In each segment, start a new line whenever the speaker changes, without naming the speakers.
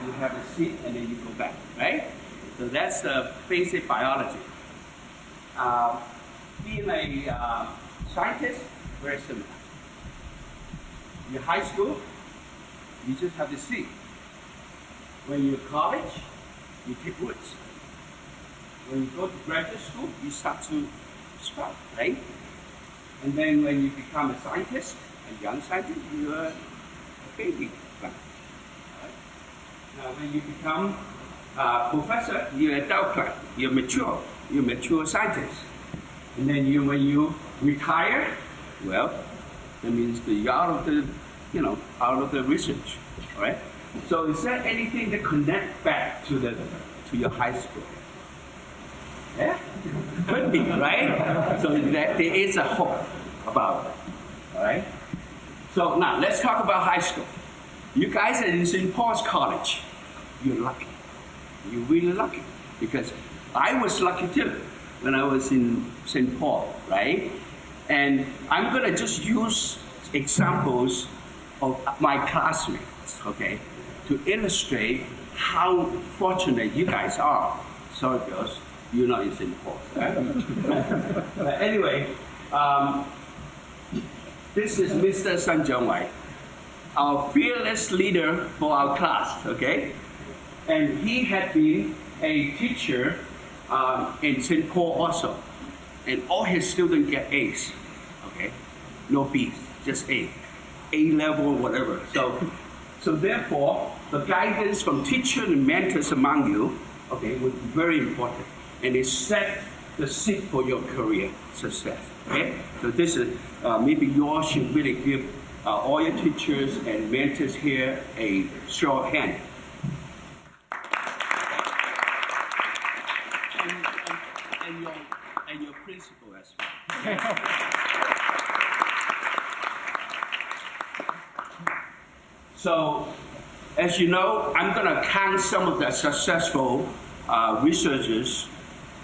you have a seat, and then you go back, right? So that's the basic biology. Being a scientist, very similar. In high school, you just have to see. When you're in college, you take roots. When you go to graduate school, you start to sprout, right? And then when you become a scientist, a young scientist, you're a baby plant. Right? Now when you become a professor, you're an adult plant. You're a mature scientist. And then when you retire, well, that means that you're out of the research, all right? So is there anything that connect back to your high school? Yeah, could be, right? So that there is a hope about it, all right? So now let's talk about high school. You guys are in St. Paul's College. You're lucky. You're really lucky because I was lucky too when I was in St. Paul, right? And I'm gonna just use examples of my classmates, okay, to illustrate how fortunate you guys are. Sorry, girls, you're not in St. Paul. Right? But anyway, this is Mr. Sun Jianwei, our fearless leader for our class, okay? And he had been a teacher in St. Paul also. And all his students get A's, okay? No B's, just A. A level, whatever. So therefore, the guidance from teachers and mentors among you, okay, would be very important. And it set the seed for your career success, okay? So this is, maybe you all should really give all your teachers and mentors here a show of hand. And your principal as well. So, as you know, I'm going to count some of the successful researchers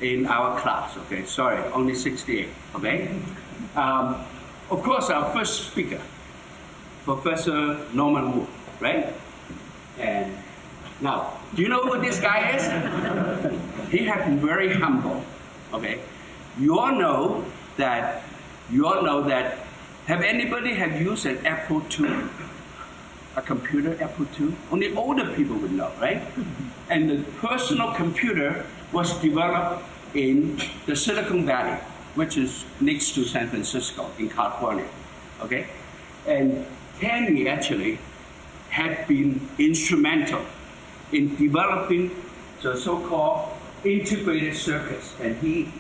in our class, okay? Sorry, only 68, okay? Of course, our first speaker, Professor Norman Wu, right? And now, do you know who this guy is? He has been very humble, okay? You all know that, have anybody have used an Apple II? A computer, Apple II? Only older people would know, right? And the personal computer was developed in the Silicon Valley, which is next to San Francisco in California, okay? And Tandy actually had been instrumental in developing the so-called integrated circuits, and he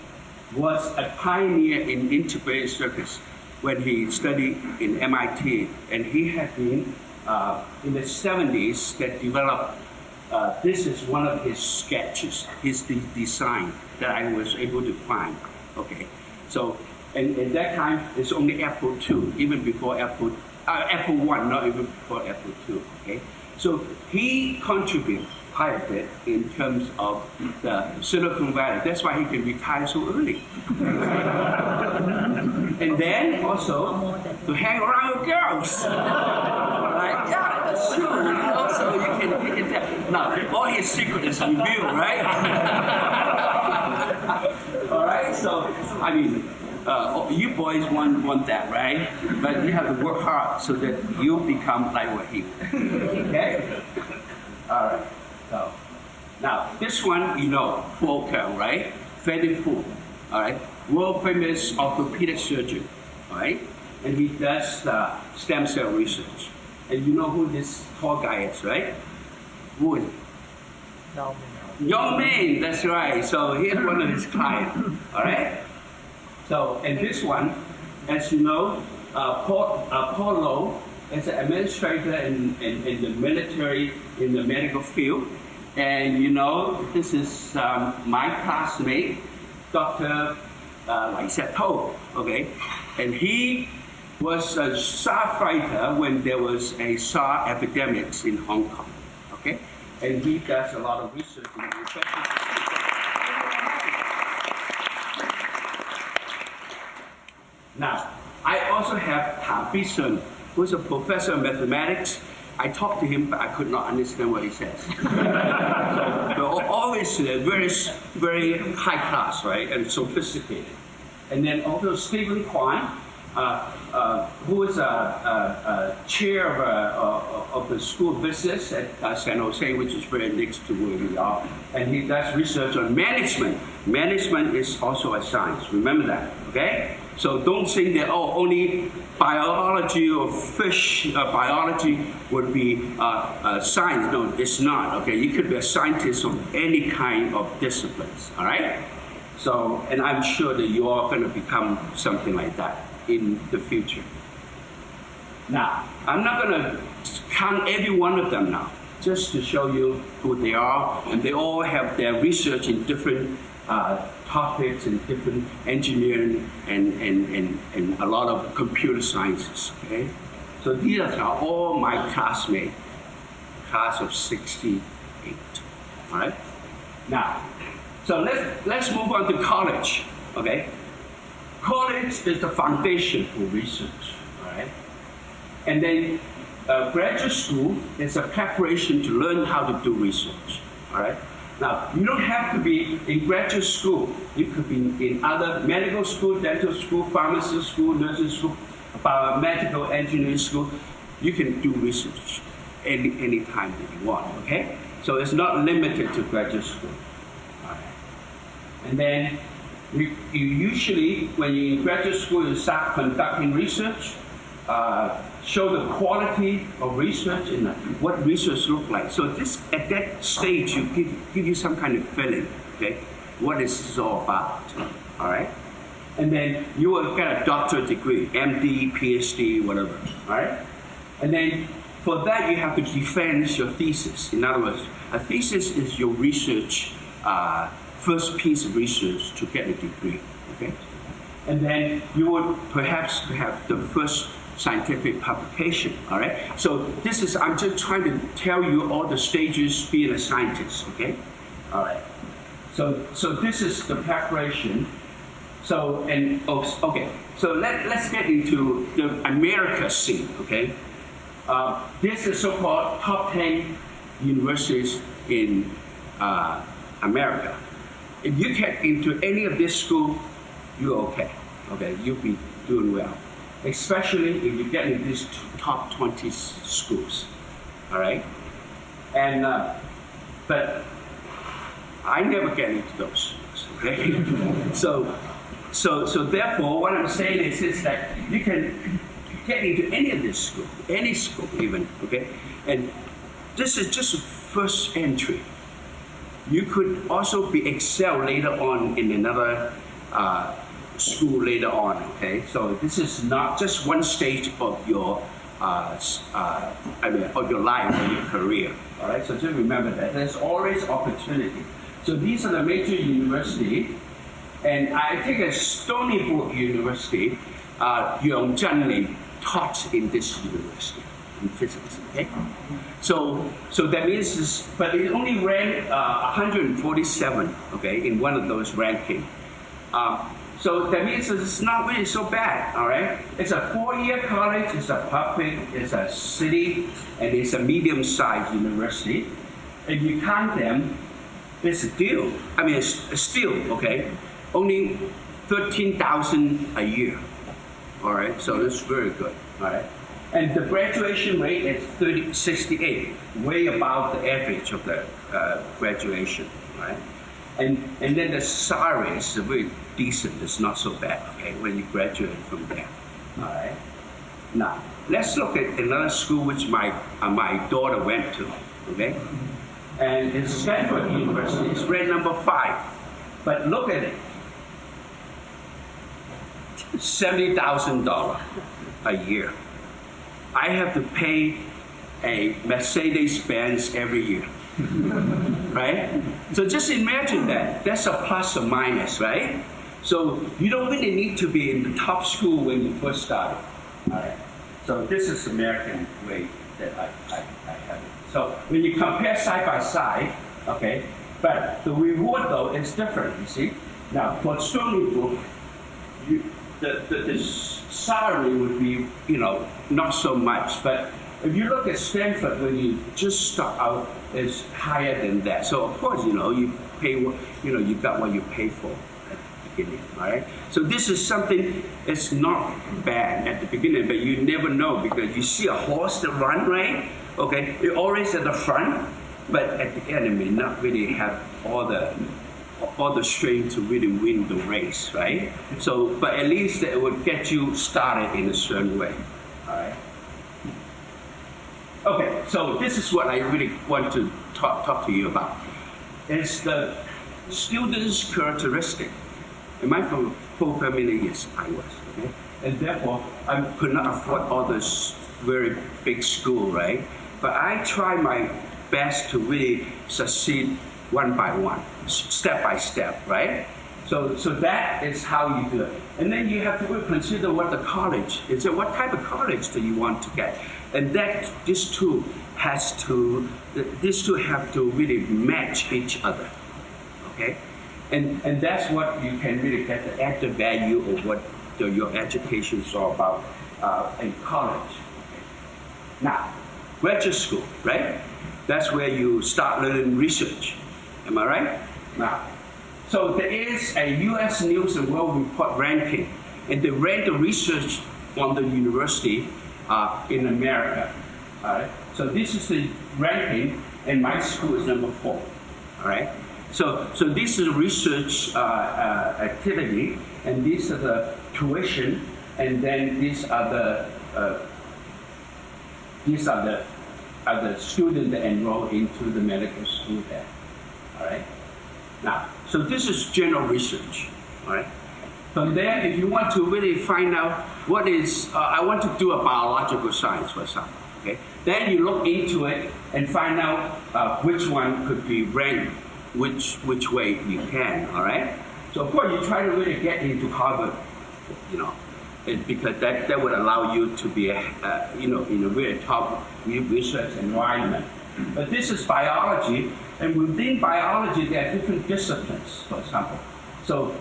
was a pioneer in integrated circuits when he studied in MIT, and he had been in the 70s that developed, this is one of his sketches, his design that I was able to find, okay? So, and at that time, it's only Apple II, even before Apple I, not even before Apple II, okay? So he contributed quite a bit in terms of the Silicon Valley. That's why he can retire so early. And then also to hang around with girls. Like, yeah, that's true. Also, you can tell. Now, all his secret is revealed, right? All right. So, I mean, you boys want that, right? But you have to work hard so that you become like what he was. Okay. All right. So, now this one you know, Foucault, right? Freddy Fu, all right, world famous orthopedic surgeon, all right, and he does stem cell research. And you know who this tall guy is, right? Who is it? Yao Ming, that's right. So he's one of his clients, all right. So, and this one, as you know, Paul Low is an administrator in the military, in the medical field. And you know, this is my classmate, Dr. Lai Xiatou, okay? And he was a SARS fighter when there was a SARS epidemic in Hong Kong, okay? And he does a lot of research in infectious disease. Now, I also have Tan Bison, who's a professor of mathematics I talked to him, but I could not understand what he says. So they're always very, very high class, right, and sophisticated. And then also Stephen Kwan, who is a chair of the School of Business at San Jose, which is very next to where we are. And he does research on management. Management is also a science, remember that, okay? So don't think that, oh, only biology or fish biology would be science. No, it's not, okay? You could be a scientist of any kind of disciplines, all right? So, and I'm sure that you are going to become something like that in the future. Now, I'm not going to count every one of them now, just to show you who they are, and they all have their research in different topics and different engineering and a lot of computer sciences, okay? So these are all my classmates, class of 68, all right? Now, so let's move on to college, okay? College is the foundation for research, all right? And then graduate school is a preparation to learn how to do research, all right? Now, you don't have to be in graduate school. You could be in other medical school, dental school, pharmacy school, nursing school, biomedical engineering school. You can do research any time that you want, okay? So it's not limited to graduate school. All right. And then you usually, when you're in graduate school, you start conducting research, show the quality of research and what research looks like. So this, at that stage, you give you some kind of feeling, okay? What is this all about, all right? And then you will get a doctorate degree, MD, PhD, whatever, all right? And then for that, you have to defend your thesis. In other words, a thesis is your research, first piece of research to get a degree, okay? And then you would perhaps have the first scientific publication, all right? So this is, I'm just trying to tell you all the stages being a scientist, okay? All right. So this is the preparation. So, and, okay, so let's get into the America scene, okay? This is so-called top 10 universities in America. If you get into any of this school, you're okay, you'll be doing well. Especially if you get into these top 20 schools, all right? And, but I never get into those schools, okay? So therefore, what I'm saying is that you can get into any of this school, any school even, okay? And this is just a first entry. You could also be excel later on in another school later on, okay? So this is not just one stage of your, of your life or your career, all right? So just remember that there's always opportunity. So these are the major universities, and I think at Stony Brook University, Yong Zhenli taught in this university in physics, okay? So that means, but it only ranked 147, okay, in one of those rankings. So that means it's not really so bad, all right? It's a 4-year college, it's a public, it's a city, and it's a medium-sized university. If you count them, it's a deal. I mean, it's still, okay, only 13,000 a year, all right? So that's very good, all right? And the graduation rate is 68, way above the average of the graduation, right? And then the salary is very decent. It's not so bad, okay, when you graduate from there, all right? Now, let's look at another school which my daughter went to, okay? And it's Stanford University. It's ranked number 5. But look at it. $70,000 a year. I have to pay a Mercedes-Benz every year. Right? So just imagine that. That's a plus or minus, right? So you don't really need to be in the top school when you first started. All right? So this is American way that I have it. So when you compare side by side, okay, but the reward though is different, you see. Now for Stony Brook, the salary would be, not so much, but if you look at Stanford, when you just start out, it's higher than that. So of course, you pay what, you got what you pay for at the beginning, all right? So this is something, it's not bad at the beginning, but you never know because you see a horse that run, right? Okay, it's always at the front, but at the end it may not really have all the strength to really win the race, right? So, but at least it would get you started in a certain way, all right? Okay, so this is what I really want to talk to you about. It's the student's characteristic. Am I from full family? Yes, I was, okay? And therefore, I could not afford all this very big school, right? But I try my best to really succeed one by one, step by step, right? So that is how you do it. And then you have to really consider what the college is. What type of college do you want to get? And that these two have to really match each other, okay? And that's what you can really get the added value of what your education is all about in college. Okay? Now, graduate school, right? That's where you start learning research. Am I right? Now, so there is a U.S. News and World Report ranking, and they rank the research on the university in America. All right. So this is the ranking, and my school is number 4. All right. So this is research activity, and these are the tuition, and then these are the students that enroll into the medical school there. All right. Now, so this is general research. All right. From there, if you want to really find out what is, I want to do a biological science, for example. Okay. Then you look into it and find out which one could be ranked, which way you can. All right. So of course, you try to really get into Harvard, because that would allow you to be, in a very top research environment. But this is biology, and within biology, there are different disciplines, for example. So,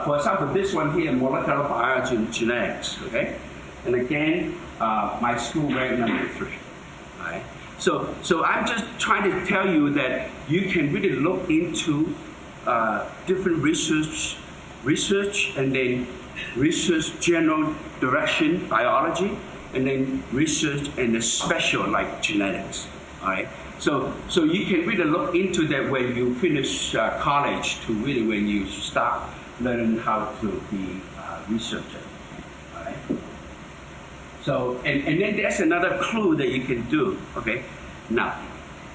for example, this one here, molecular biology and genetics, okay? And again, my school ranked number 3, all right? So I'm just trying to tell you that you can really look into different research, and then research general direction, biology, and then research and the special like genetics, all right? So you can really look into that when you finish college to really when you start learning how to be a researcher, all right? So, and then there's another clue that you can do, okay? Now,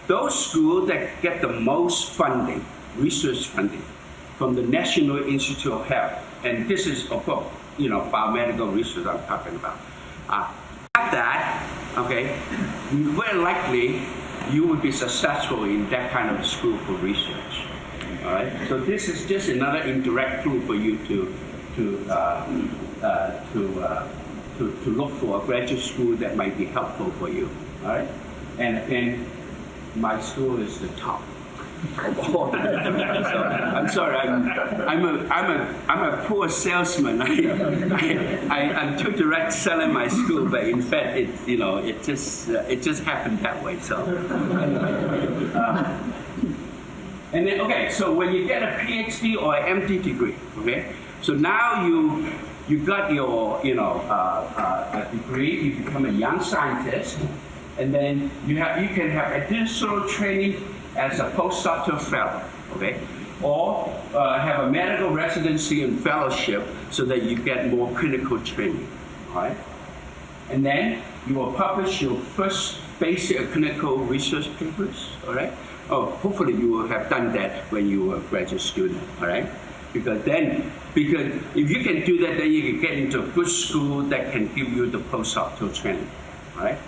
those schools that get the most funding, research funding, from the National Institute of Health, and this is, of course, biomedical research I'm talking about. At that, okay, very likely you would be successful in that kind of school for research. All right. So this is just another indirect clue for you to look for a graduate school that might be helpful for you. All right. And my school is the top. So, I'm sorry. I'm a poor salesman. I'm too direct selling my school, but in fact, it just happened that way. So, and then okay. So when you get a PhD or an MD degree, okay. So now you got your a degree. You become a young scientist, and then you can have additional training as a postdoctoral fellow, okay? Or have a medical residency and fellowship so that you get more clinical training, all right? And then you will publish your first basic clinical research papers, all right? Oh, hopefully you will have done that when you were a graduate student, all right? Because if you can do that, then you can get into a good school that can give you the postdoctoral training, all right?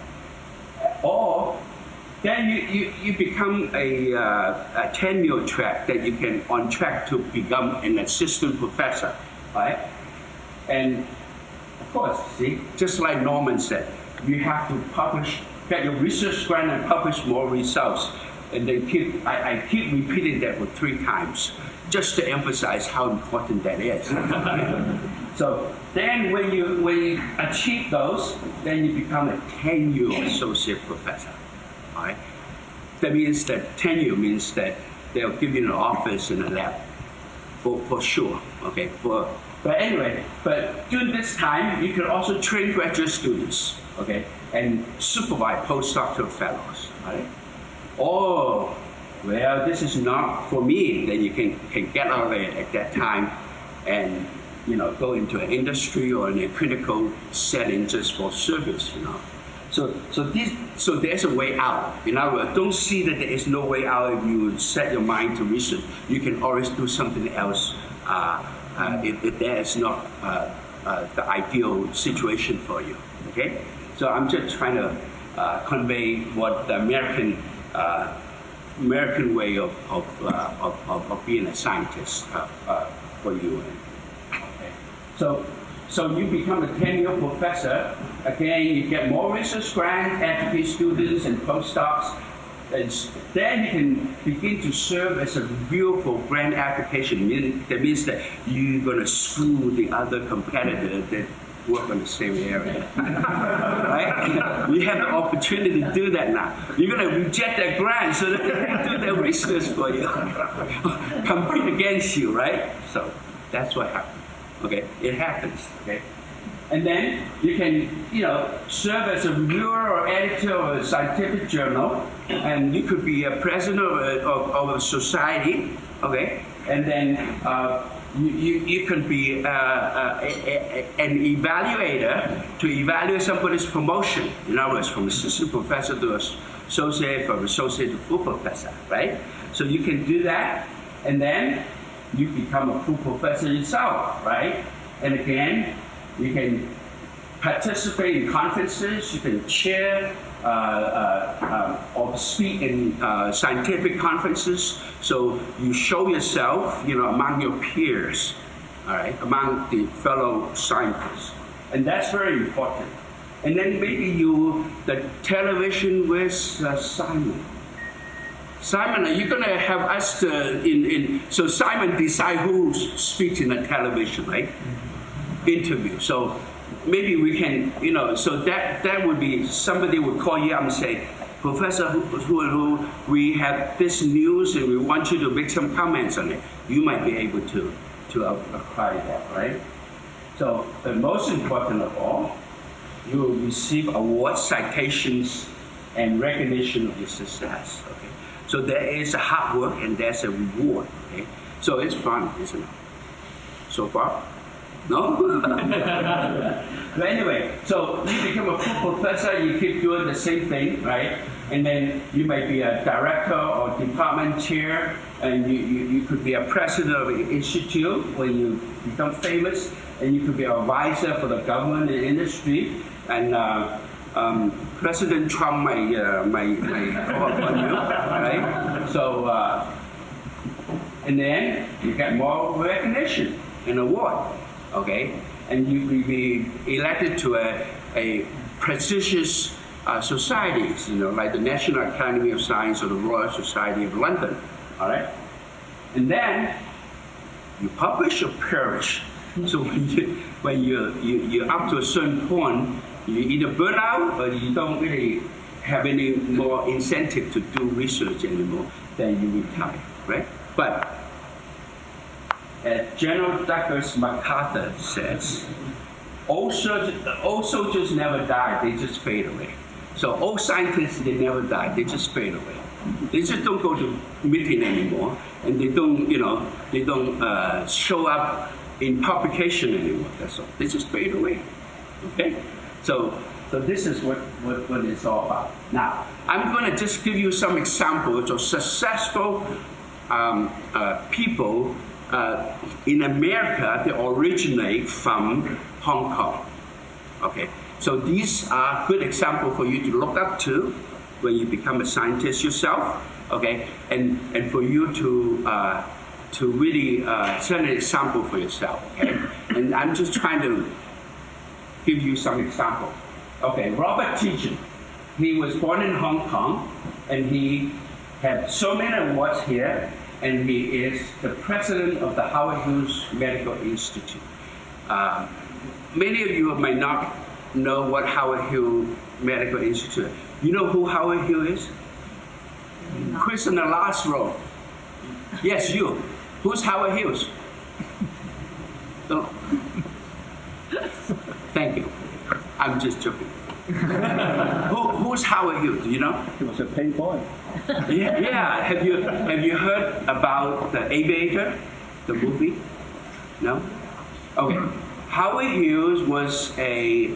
Or then you become a tenure track that you can on track to become an assistant professor, right? And of course, see, just like Norman said, you have to get your research grant and publish more results. And then I keep repeating that for 3 times just to emphasize how important that is. So then when you achieve those, then you become a tenure associate professor. All right? That means that tenure means that they'll give you an office and a lab, for sure. Okay. But anyway, but during this time, you can also train graduate students. Okay, and supervise postdoctoral fellows. Right? Or, well, this is not for me. Then you can get out of it at that time, and go into an industry or in a critical setting just for service. So there's a way out. In other words, don't see that there is no way out if you set your mind to research. You can always do something else if that is not the ideal situation for you. Okay? So I'm just trying to convey what the American way of being a scientist for you. Okay. So you become a tenure professor. Again, you get more research grants, educate students and postdocs, and then you can begin to serve as a review for grant application. That means that you're going to school the other competitor that work on the same area. Right? You have the opportunity to do that now. You're going to reject that grant so that they can do their research for you. Compete against you, right? So that's what happens. Okay, it happens. Okay, and then you can, serve as a reviewer or editor of a scientific journal, and you could be a president of a society. Okay, and then you can be an evaluator to evaluate somebody's promotion. In other words, from assistant professor to associate, from associate to full professor. Right? So you can do that, and then you become a full professor yourself, right? And again, you can participate in conferences, you can chair or speak in scientific conferences. So you show yourself, among your peers, all right, among the fellow scientists. And that's very important. And then maybe the television with Simon. Simon, are you going to have us so Simon decide who speaks in the television, right? Interview. So maybe we can, so that would be, somebody would call you up and say, Professor who we have this news and we want you to make some comments on it. You might be able to apply that, right? So the most important of all, you will receive awards, citations, and recognition of your success. Okay. So there is a hard work and there's a reward. Okay? So it's fun, isn't it? So far? No? But anyway, so you become a full professor, you keep doing the same thing, right? And then you might be a director or department chair, and you could be a president of an institute when you become famous, and you could be an advisor for the government and industry, and President Trump might call upon you, right? So, and then you get more recognition and award, okay? And you will be elected to a prestigious societies, like the National Academy of Science or the Royal Society of London, all right? And then you publish or perish. So when you're up to a certain point, you either burn out or you don't really have any more incentive to do research anymore, then you retire, right? But as General Douglas MacArthur says, old soldiers never die, they just fade away. So old scientists, they never die, they just fade away. They just don't go to meeting anymore, and they don't, show up in publication anymore. That's all. They just fade away. Okay? So this is what it's all about. Now, I'm going to just give you some examples of successful people in America that originate from Hong Kong. Okay? So these are good examples for you to look up to when you become a scientist yourself. Okay? And for you to really set an example for yourself. Okay? And I'm just trying to give you some examples. Okay, Robert Teachen. He was born in Hong Kong, and he had so many awards here, and he is the president of the Howard Hughes Medical Institute. Many of you may not know what Howard Hill Medical Institute. You know who Howard Hill is? Chris in the last row. Yes, you. Who's Howard Hughes? Thank you. I'm just joking. Who's Howard Hughes? Do you know?
He was a paid boy.
Yeah. Have you heard about the Aviator, the movie? No. Okay. Howard Hughes was a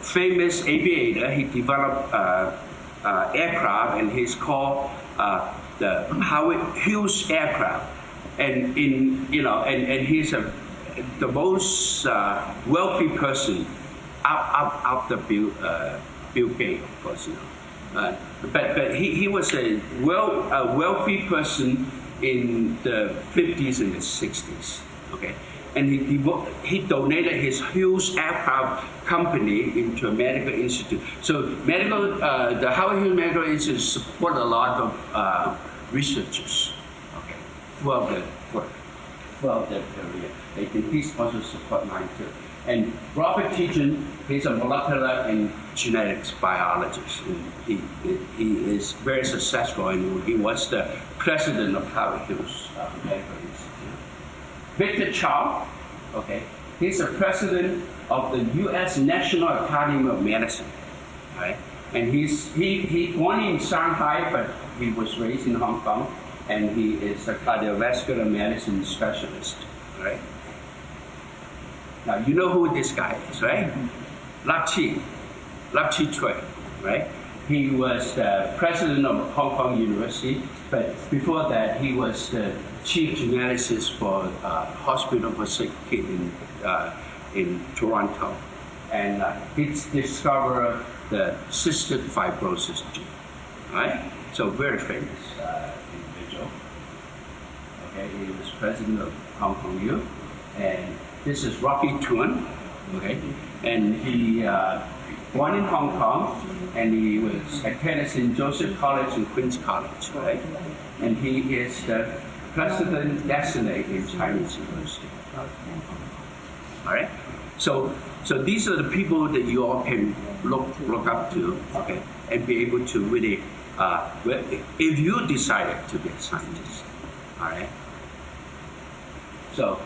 famous aviator. He developed aircraft, and he's called the Howard Hughes aircraft. And and he's the most wealthy person after Bill Gates, of course. But he was a wealthy person in the 50s and the 60s. Okay. And he donated his Hughes aircraft company into a medical institute. So the Howard Hughes Medical Institute support a lot of researchers. Okay, well the career. And he's also support mine too. And Robert Teachen, he's a molecular and genetics biologist. And he is very successful, and he was the president of Howard Hughes Medical Institute. Victor Chow, okay, he's the president of the U.S. National Academy of Medicine, right? And he born in Shanghai, but he was raised in Hong Kong, and he is a cardiovascular medicine specialist, right? Now you know who this guy is, right? Lap Chi Tsui, right? He was the president of Hong Kong University, but before that he was the chief geneticist for Hospital for Sick Kids in Toronto, and he discovered the cystic fibrosis gene, right? So very famous individual. Okay, he was president of Hong Kong U, and this is Rocky Tuan, okay, and he born in Hong Kong, and he was attended St. Joseph College and Queen's College, right? And he is the president designate in Chinese University. All right. So these are the people that you all can look up to, okay, and be able to really, if you decided to be a scientist, all right. So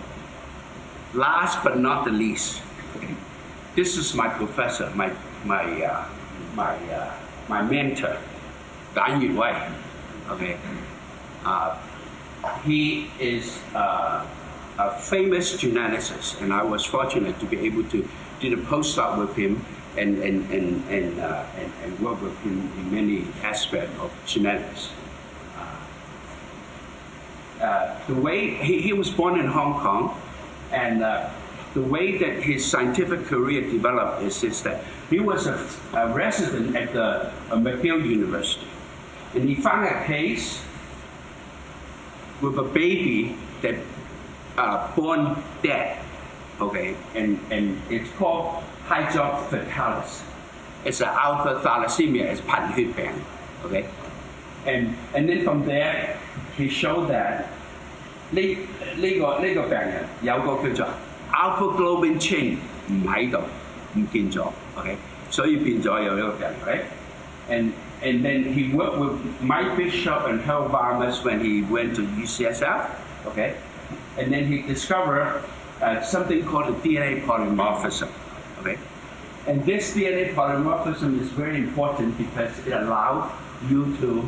last but not the least, this is my professor, my mentor, Gan Yuwei, okay. He is a famous geneticist, and I was fortunate to be able to do the postdoc with him and work with him in many aspects of genetics. The way he was born in Hong Kong, and the way that his scientific career developed is that he was a resident at the McGill University, and he found a case with a baby that born dead, okay, and it's called hydrocephalus. It's an alpha thalassemia, it's 貧血病, okay, and then from there he showed that 呢個病人有個叫做 alpha globin chain 唔喺度，唔見咗 ，okay， 所以變咗有呢個病人 ，right？ And then he worked with Mike Bishop and Harold Varmus when he went to UCSF, okay? And then he discovered something called a DNA polymorphism, okay? And this DNA polymorphism is very important because it allows you to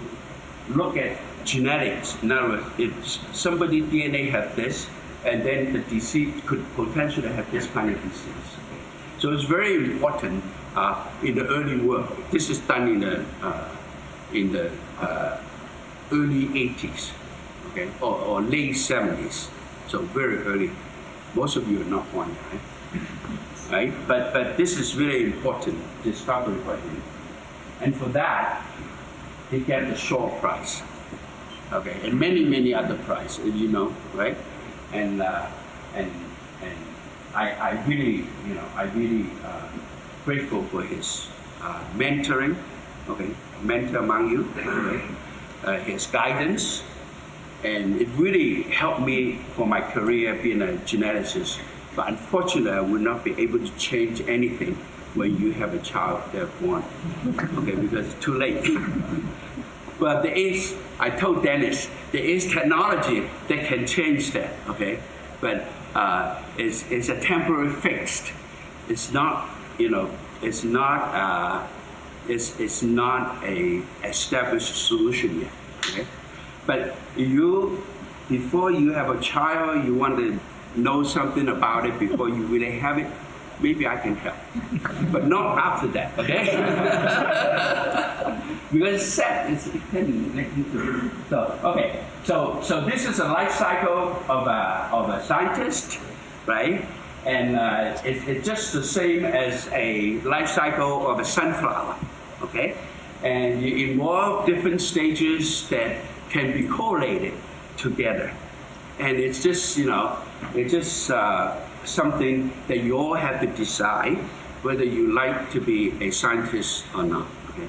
look at genetics. In other words, if somebody DNA has this, and then the disease could potentially have this kind of disease. Okay? So it's very important in the early work. This is done in the early 80s, okay, or late 70s. So very early. Most of you are not born, right? Right? But this is really important discovery for him. And for that, he got the Shaw Prize, okay, and many other prizes, you know, right? And I really, grateful for his mentoring, okay, mentor among you, okay, his guidance, and it really helped me for my career being a geneticist But unfortunately, I will not be able to change anything when you have a child that's born, okay, because it's too late. But there is, I told Dennis, there is technology that can change that, okay? But it's a temporary fix. It's not, it's not a established solution yet, okay? But before you have a child, you want to know something about it before you really have it, maybe I can help. But not after that, okay? Because it's sad, it can make you so, okay. So this is a life cycle of a scientist, right? And it's just the same as a life cycle of a sunflower, okay? And you involve different stages that can be correlated together. And it's just, it's just something that you all have to decide whether you like to be a scientist or not. Okay?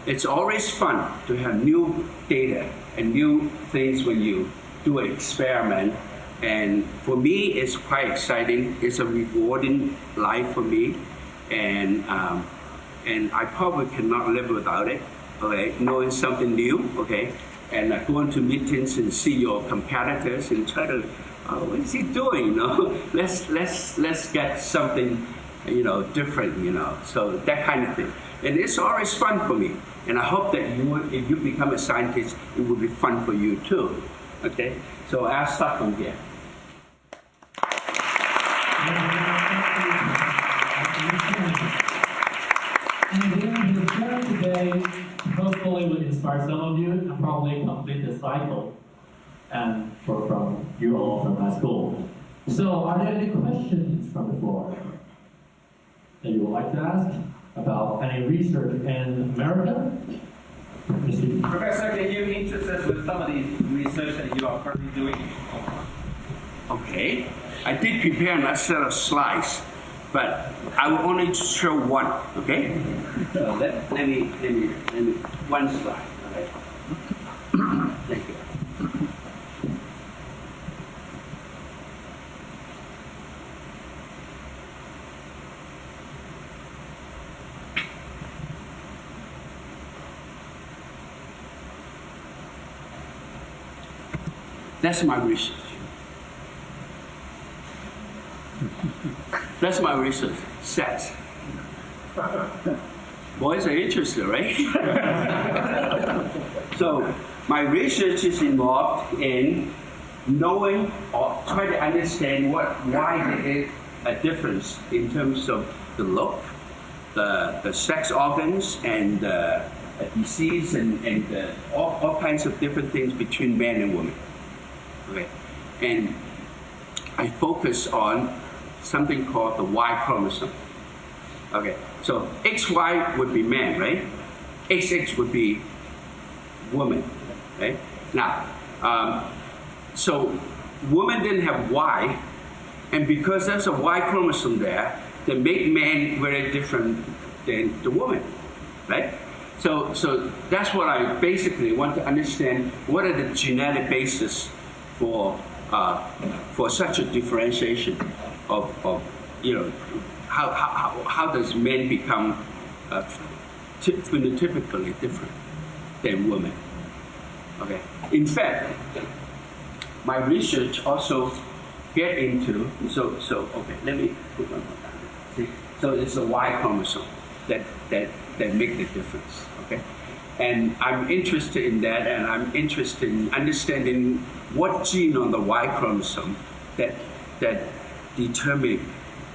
It's always fun to have new data and new things when you do an experiment. And for me, it's quite exciting. It's a rewarding life for me. And I probably cannot live without it, okay? Knowing something new, okay? And going to meetings and see your competitors and try to, what is he doing? Let's get something, different, So that kind of thing. And it's always fun for me. And I hope that if you become a scientist, it will be fun for you too. Okay? So I'll start from here.
And the sharing today hopefully will inspire some of you and probably complete the cycle and from you all from my school. So are there any questions from the floor that you would like to ask about any research in America?
Professor, can you interest us with some of the research that you are currently doing?
Okay. I did prepare a set of slides, but I will only show one, okay? So let me one slide, okay? Thank you. That's my research. That's my research. Sex. Boys are interested, right? So my research is involved in knowing or trying to understand why there is a difference in terms of the look, the sex organs, and the disease, and all kinds of different things between men and women. Okay, and I focus on something called the Y chromosome. Okay, so XY would be man, right? XX would be woman, right? Now, so women didn't have Y, and because there's a Y chromosome there, they make men very different than the woman, right? So that's what I basically want to understand. What are the genetic basis for such a differentiation of how does men become phenotypically different than women? Okay. In fact, my research also get into okay. Let me put one more down. See, so it's the Y chromosome that make the difference. Okay. And I'm interested in that, and I'm interested in understanding what gene on the Y chromosome that determine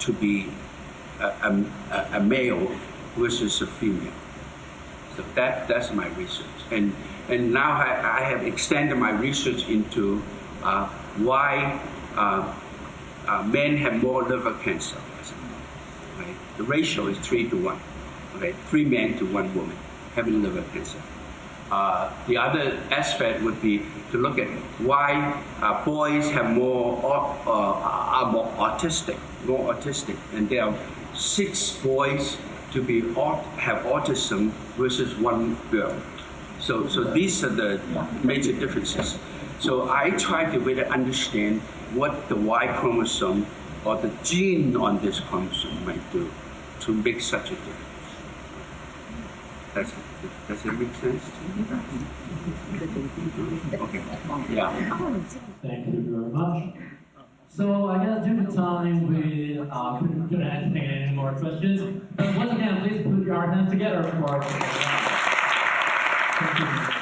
to be a male versus a female. So that's my research, and now I have extended my research into why men have more liver cancer. Right? The ratio is 3-1. Okay, 3 men to 1 woman having liver cancer. The other aspect would be to look at why boys have are more autistic, and there are 6 boys to have autism versus 1 girl. So these are the major differences. So I try to really understand what the Y chromosome or the gene on this chromosome might do to make such a difference. Does it make sense to you? Okay. Yeah.
Thank you very much. So I guess due to time, we couldn't entertain any more questions. But once again, please put your hands together for our. Thank you.